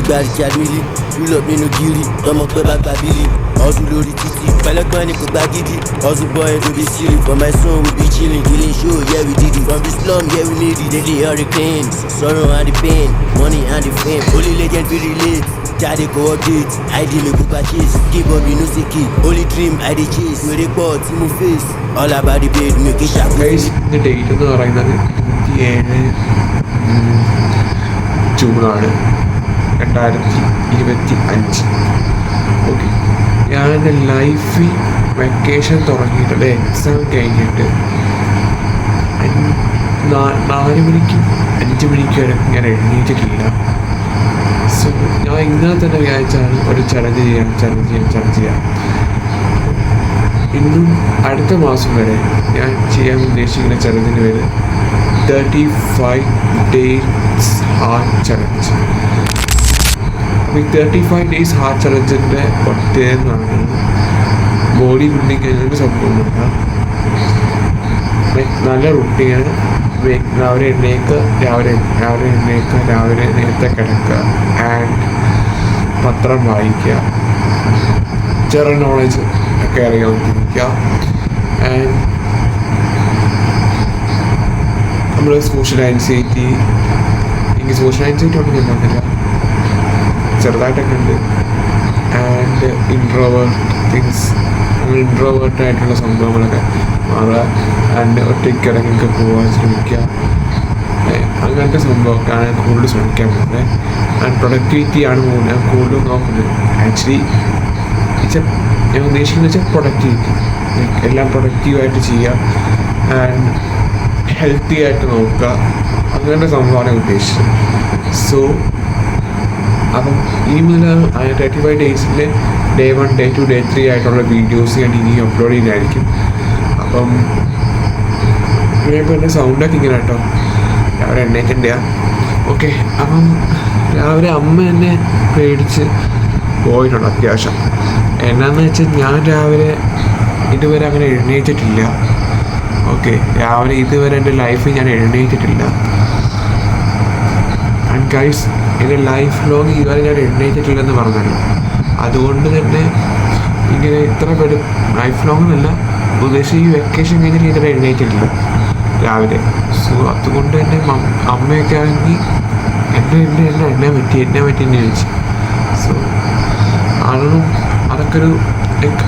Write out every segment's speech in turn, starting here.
gba Richard Mille, pull up nínú gírí, tọmọ pé bá gba bílì. Hustle lórí títì, pẹ̀lẹ́pẹ̀ ni kò gbá gidi. Hustle boy no be silly, for my son we be chilling. Killing show, yeah we did it. From the slum, yeah we made it. Daily hurricane, sorrow and the pain, money and the fame. Only legend we relate. Jade go update, ID me go purchase. Keep up, you know say key. Only dream I dey chase. We report, see my face. All about the bed, make it sharp. Guys, the date എന്ന് പറയുന്നത് 27 ജൂണാണ് 2025. Okay, ഞാൻ എൻ്റെ ലൈഫിൽ vacation തുടങ്ങിയിട്ടുള്ള exam കഴിഞ്ഞിട്ട് 4 മണിക്കും 5 മണിക്കും വരെ ഞാൻ എഴുന്നേറ്റിട്ടില്ല. സോ ഞാൻ ഇന്നലെ തന്നെ വിചാരിച്ചാണ് ഒരു ചലഞ്ച് ചെയ്യാം. ഇന്നും അടുത്ത മാസം വരെ ഞാൻ ചെയ്യാൻ ഉദ്ദേശിക്കുന്ന ചലഞ്ചിന് പേര് 35 ഡേയ്സ് ഹാർട്ട് ചലഞ്ച്. അപ്പോൾ ഈ 35 ഡേയ്സ് ഹാർട്ട് ചലഞ്ചിൻ്റെ ഒറ്റയെന്നാണ് ബോഡി ബിൽഡിങ് എന്നൊരു സംഭവമില്ല. നല്ല റുട്ടീനാണ്. രാവിലെ നേരത്തെ കിടക്കുക ആൻഡ് പത്രം വായിക്കുക, ജനറൽ നോളജ് ഒക്കെ അറിയാവുന്നിരിക്കുക ആൻഡ് നമ്മൾ സോഷ്യൽ ആൻസൈറ്റി ഒന്നും ഉണ്ടാകുന്നില്ല, ചെറുതായിട്ടൊക്കെ ഉണ്ട്. ആൻഡ് ഇൻട്രോവേർട്ടായിട്ടുള്ള സംഭവങ്ങളൊക്കെ മാറുക ആൻഡ് ഒറ്റയ്ക്ക് ഇറങ്ങിയൊക്കെ പോകാൻ ശ്രമിക്കുക. അങ്ങനത്തെ സംഭവമൊക്കെയാണ് ഞാൻ കൂടുതൽ ശ്രമിക്കാൻ പോകുന്നത്. ആൻഡ് പ്രൊഡക്ടിവിറ്റിയാണ് ഞാൻ കൂടുതൽ നോക്കുന്നത്. ആക്ച്വലി ഞാൻ ഉദ്ദേശിക്കുന്നത് വെച്ചാൽ പ്രൊഡക്ടിവിറ്റി, എല്ലാം പ്രൊഡക്റ്റീവായിട്ട് ചെയ്യുക ആൻഡ് ഹെൽത്തി ആയിട്ട് നോക്കുക, അങ്ങനത്തെ സംഭവമാണ് ഉദ്ദേശിച്ചത്. സോ അപ്പം ഈ മുതൽ 35 ഡേയ്സിൻ്റെ ഡേ 1, ഡേ 2, ഡേ 3 ആയിട്ടുള്ള വീഡിയോസ് ഞാൻ ഇനി അപ്ലോഡ് ചെയ്യുന്നതായിരിക്കും. അപ്പം ഇപ്പോൾ എൻ്റെ സൗണ്ടൊക്കെ ഇങ്ങനെ കേട്ടോ, രാവിലെ എണ്ണേറ്റിൻ്റെയാണ്. ഓക്കെ, അപ്പം രാവിലെ അമ്മ എന്നെ പേടിച്ച് പോയിട്ടുണ്ട് അത്യാവശ്യം. എന്നാന്ന് വെച്ചാൽ ഞാൻ രാവിലെ ഇതുവരെ അങ്ങനെ എഴുന്നേറ്റിട്ടില്ല. ഓക്കെ, രാവിലെ ഇതുവരെ എൻ്റെ ലൈഫിൽ ഞാൻ എഴുന്നേറ്റിട്ടില്ല. ആൻഡ് ഗൈസ്, എൻ്റെ ലൈഫ് ലോങ് ഇതുവരെ ഞാൻ എഴുന്നേറ്റിട്ടില്ലെന്ന് പറഞ്ഞല്ലോ. അതുകൊണ്ട് തന്നെ ഇങ്ങനെ ഇത്ര പേര് ലൈഫ് ലോങ് എന്നല്ല ഉദ്ദേശിച്ച് ഈ വെക്കേഷൻ കഴിഞ്ഞിട്ട് ഇതുവരെ എഴുന്നേറ്റിട്ടില്ല രാവിലെ. സോ അതുകൊണ്ട് തന്നെ അമ്മയൊക്കെ ആണെങ്കിൽ എന്നെ പറ്റി എന്ന് ചോദിച്ചു. സോ ആളും അതൊക്കെ ഒരു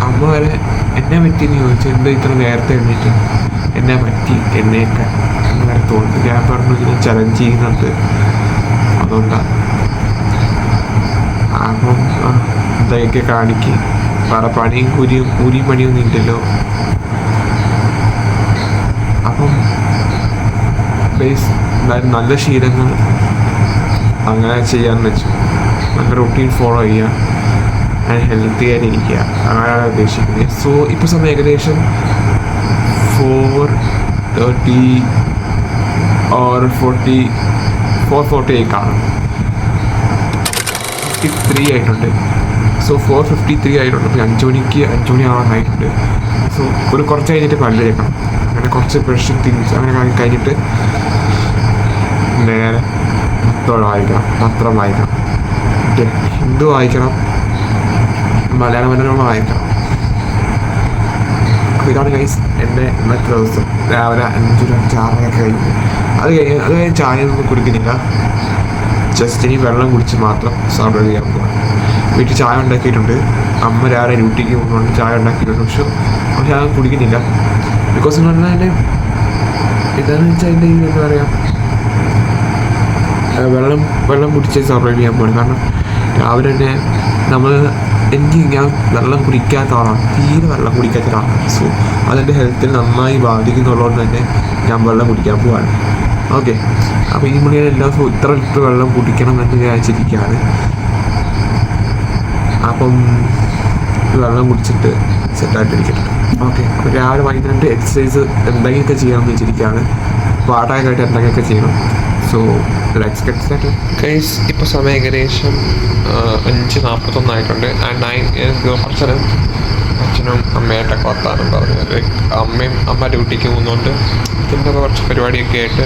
അമ്മ വരെ എന്നെ പറ്റിയെന്ന് ചോദിച്ചു, എന്താ ഇത്ര നേരത്തെ എഴുന്നേറ്റ്, എന്നെ പറ്റി എന്നെയൊക്കെ എന്ന് വരെ തോന്നി. ഞാൻ പറഞ്ഞു ഇങ്ങനെ ചലഞ്ച് ചെയ്യുന്നുണ്ട്, അതുകൊണ്ടാണ്. അപ്പം എന്തൊക്കെ കാണിക്ക്, വേറെ പണിയും കൂലിയും പണിയൊന്നും ഇല്ലല്ലോ. അപ്പം നല്ല ശീലങ്ങൾ അങ്ങനെ ചെയ്യാമെന്ന് വെച്ചു. നല്ല റൂട്ടീൻ ഫോളോ ചെയ്യുക ആൻഡ് ഹെൽത്തി ആയിട്ടിരിക്കുക, അങ്ങനെയാണ് ഉദ്ദേശിക്കുന്നത്. സോ ഇപ്പോൾ സമയം ഏകദേശം 4:30 or 4:48 ആണ്. 53 ആയിട്ടുണ്ട്. സോ 4:53 ആയിട്ടുണ്ട്. അപ്പോൾ 5 മണി ആവാനായിട്ടുണ്ട്. സോ കുറച്ച് കഴിഞ്ഞിട്ട് പല്ല് തേക്കണം. അങ്ങനെ കുറച്ച് ബ്രഷ് തിരിച്ച് അങ്ങനെ കഴിഞ്ഞിട്ട് നേരെ പത്രം വായിക്കണം. ഹിന്ദു വായിക്കണം, മലയാള മനോരമ വായിക്കണം. അപ്പോൾ ഇതാണ് ഗൈസ് എൻ്റെ ഇന്നത്തെ ദിവസം. രാവിലെ 5 കഴിഞ്ഞ് അത് കഴിഞ്ഞ് ചായ ഒന്നും കുടിക്കുന്നില്ല. ജസ്റ്റ് ഇനി വെള്ളം കുടിച്ച് മാത്രം സർവൈവ് ചെയ്യാൻ പോകും. വീട്ടിൽ ചായ ഉണ്ടാക്കിയിട്ടുണ്ട്. അമ്മ രാവിലെ ഡ്യൂട്ടിക്ക് പോകുന്നതുകൊണ്ട് ചായ ഉണ്ടാക്കിയിട്ടുണ്ട്. പക്ഷെ ചായ കുടിക്കുന്നില്ല. ബിക്കോസ് എന്ന് പറഞ്ഞാൽ തന്നെ എന്താണെന്ന് വെച്ചാൽ എൻ്റെ എന്താ പറയുക, വെള്ളം കുടിച്ച് സർവൈവ് ചെയ്യാൻ പോകും. കാരണം രാവിലെ തന്നെ ഞാൻ വെള്ളം കുടിക്കാത്ത ആളാണ്, തീരെ വെള്ളം കുടിക്കാത്ത ഒരാളാണ്. സോ അതെൻ്റെ ഹെൽത്തിന് നന്നായി ബാധിക്കുന്നുള്ളതുകൊണ്ട് തന്നെ ഞാൻ വെള്ളം കുടിക്കാൻ പോവാണ്. ഓക്കെ, അപ്പോൾ ഈ മണി എല്ലാ ദിവസവും ഇത്ര ലിറ്റർ വെള്ളം കുടിക്കണം എന്ന് വിചാരിച്ചിരിക്കുകയാണ്. അപ്പം വെള്ളം കുടിച്ചിട്ട് സെറ്റായിട്ടിരിക്കട്ടെ. ഓക്കെ, അപ്പോൾ രാവിലെ വൈകുന്നേരം എക്സസൈസ് എന്തെങ്കിലുമൊക്കെ ചെയ്യണമെന്ന് വെച്ചിരിക്കുകയാണ്. പാട്ടൊക്കെ എന്തെങ്കിലുമൊക്കെ ചെയ്യണം. So let's get started. Guys, ഇപ്പോൾ സമയം ഏകദേശം 5:41 ആയിട്ടുണ്ട്. ആൻഡ് 9:07 അച്ഛനും അമ്മയായിട്ടൊക്കെ വർത്താനം പറഞ്ഞു. അമ്മ ഡ്യൂട്ടിക്ക് പോകുന്നതുകൊണ്ട് ഇതിൻ്റെ കുറച്ച് പരിപാടിയൊക്കെ ആയിട്ട്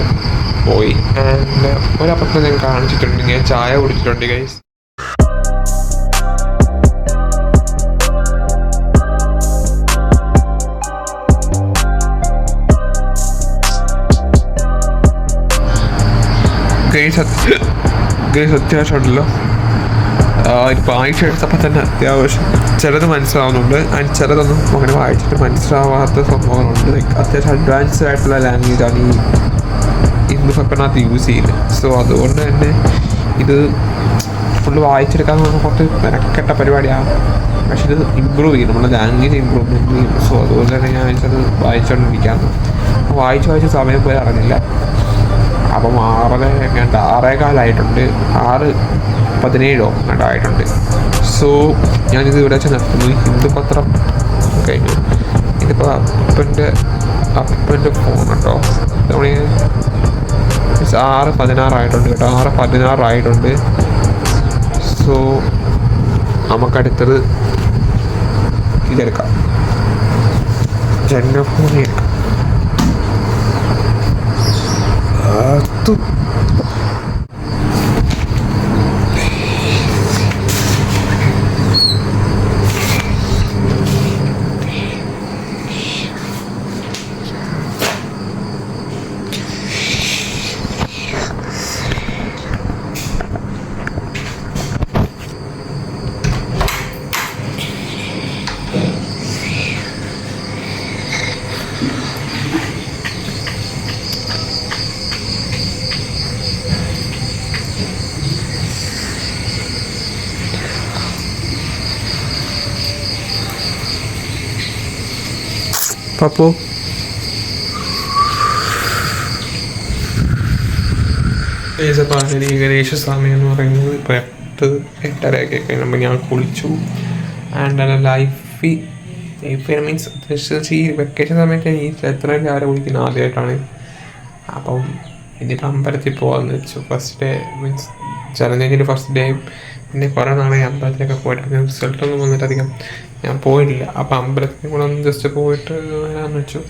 പോയി. ആൻഡ് ഒരപ്പുറത്ത് ഞാൻ കാണിച്ചിട്ടുണ്ട്, ഞാൻ ചായ കുടിച്ചിട്ടുണ്ട് ഗൈസ്. അത്യാവശ്യമുണ്ടല്ലോ. ഇപ്പോൾ ആഴ്ച എടുത്തപ്പോൾ തന്നെ അത്യാവശ്യം ചിലത് മനസ്സിലാവുന്നുണ്ട്, ആൻഡ് ചിലതൊന്നും അങ്ങനെ വായിച്ചിട്ട് മനസ്സിലാവാത്ത സംഭവങ്ങളുണ്ട്. അത്യാവശ്യം അഡ്വാൻസ്ഡ് ആയിട്ടുള്ള ലാംഗ്വേജാണ് ഈ പേപ്പറിനകത്ത് യൂസ് ചെയ്യുന്നത്. സോ അതുകൊണ്ട് തന്നെ ഇത് ഫുള്ള് വായിച്ചെടുക്കാൻ കുറച്ച് മെനക്കെട്ട പരിപാടിയാണ്. പക്ഷെ ഇത് ഇമ്പ്രൂവ് ചെയ്യും, നമ്മുടെ ലാംഗ്വേജ് ഇമ്പ്രൂവ്മെൻറ്റ് ചെയ്യും. സോ അതുകൊണ്ട് തന്നെ ഞാൻ വെച്ചത് വായിച്ചുകൊണ്ടിരിക്കുകയാണ്. വായിച്ച് സമയം പോയി അറിഞ്ഞില്ല. അപ്പം 6:15 6:17 ആയിട്ടുണ്ട്. സോ ഞാനിത് ഇവിടെ വെച്ച് നിർത്തുന്നു. ഹിന്ദു പത്രം കഴിഞ്ഞു. ഇതിപ്പോൾ അപ്പൻ്റെ ഫോൺ കേട്ടോ. 6:16 കേട്ടോ. 6:16 സോ നമുക്കടുത്തത് ഇതെടുക്കാം, ജന്മഭൂമി എടുക്കാം. പപ്പു ഏകദേശ സമയം എന്ന് പറയുന്നത് ഇപ്പോൾ 8:30 കഴിയുമ്പോൾ ഞാൻ കുളിച്ചു. ആൻഡ് ലൈഫ് മീൻസ് ഈ വെക്കേഷൻ സമയത്ത് ഈ എത്ര രാവിലെ കുളിക്കുന്നത് ആദ്യമായിട്ടാണ്. അപ്പം ഇനിയിപ്പോൾ അമ്പലത്തിൽ പോകാമെന്ന് വെച്ചു. ഫസ്റ്റ് ഡേ മീൻസ് ചലഞ്ചിൻ്റെ ഫസ്റ്റ് ഡേ. പിന്നെ കുറേ നാളെ അമ്പലത്തിലൊക്കെ പോയിട്ട് റിസൾട്ടൊന്നും വന്നിട്ട് അധികം ഞാൻ പോയിട്ടില്ല. അപ്പം അമ്പലത്തിൽ കൂടെ ഒന്ന് ജസ്റ്റ് പോയിട്ട് വരാമെന്ന് വെച്ചു.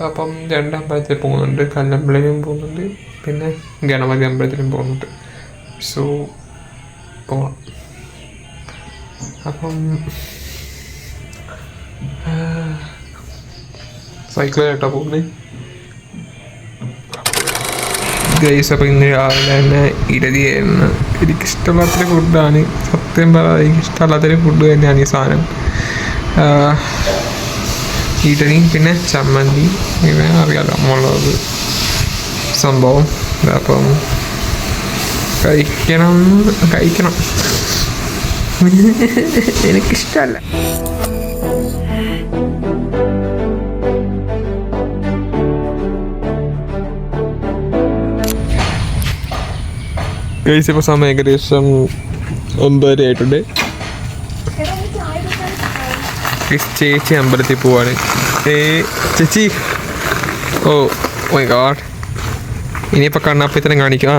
അപ്പം 2 അമ്പലത്തിൽ പോകുന്നുണ്ട്. കല്ലമ്പലത്തിലും പോകുന്നുണ്ട്, പിന്നെ ഗണപതി അമ്പലത്തിലും പോകുന്നുണ്ട്. സോ പോവാം. അപ്പം സൈക്കിളായിട്ടാണ് പോകുന്നത് ഗൈസ്. അപ്പോൾ ഇന്ന് രാവിലെ തന്നെ ഇഡലിയായിരുന്നു. എനിക്കിഷ്ടമില്ലാത്തൊരു ഫുഡാണ്, സത്യം പറയാം. എനിക്കിഷ്ടമല്ലാത്തൊരു ഫുഡ് തന്നെയാണ് ഈ സാധനം. ഇഡലിയും പിന്നെ ചമ്മന്തി, പിന്നെ അറിയാലോ മുളക് സംഭവം. അപ്പം കഴിക്കണം എനിക്കിഷ്ടമല്ല. ഗൈസ് ഇപ്പോൾ സമയം ഏകദേശം 9:30 ആയിട്ടുണ്ട്. ചേച്ചി അമ്പലത്തിൽ പോവാണ്. ചേച്ചി, ഓ മൈ ഗോഡ്, ഇനിയിപ്പോൾ കണ്ണാപ്പിത്തരം കാണിക്കും.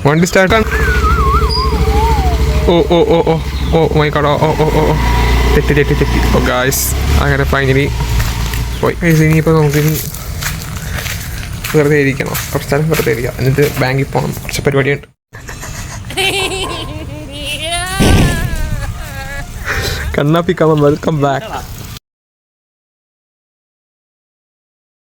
വണ്ടി സ്റ്റാർട്ടാണ്. ഓ മൈ ഗോഡ്, തെറ്റി. ഓ ഗായ്സ്, അങ്ങനെ ഫൈനലി പോയി. ഇനിയിപ്പോൾ നമുക്കിനി വെറുതെ ഇരിക്കണം, കുറച്ച് സ്ഥലം വെറുതെ ഇരിക്കാം. എന്നിട്ട് ബാങ്കിൽ പോകണം, കുറച്ച് പരിപാടിയുണ്ട്. കണ്ണാപ്പി, വെൽക്കം ബാക്ക്.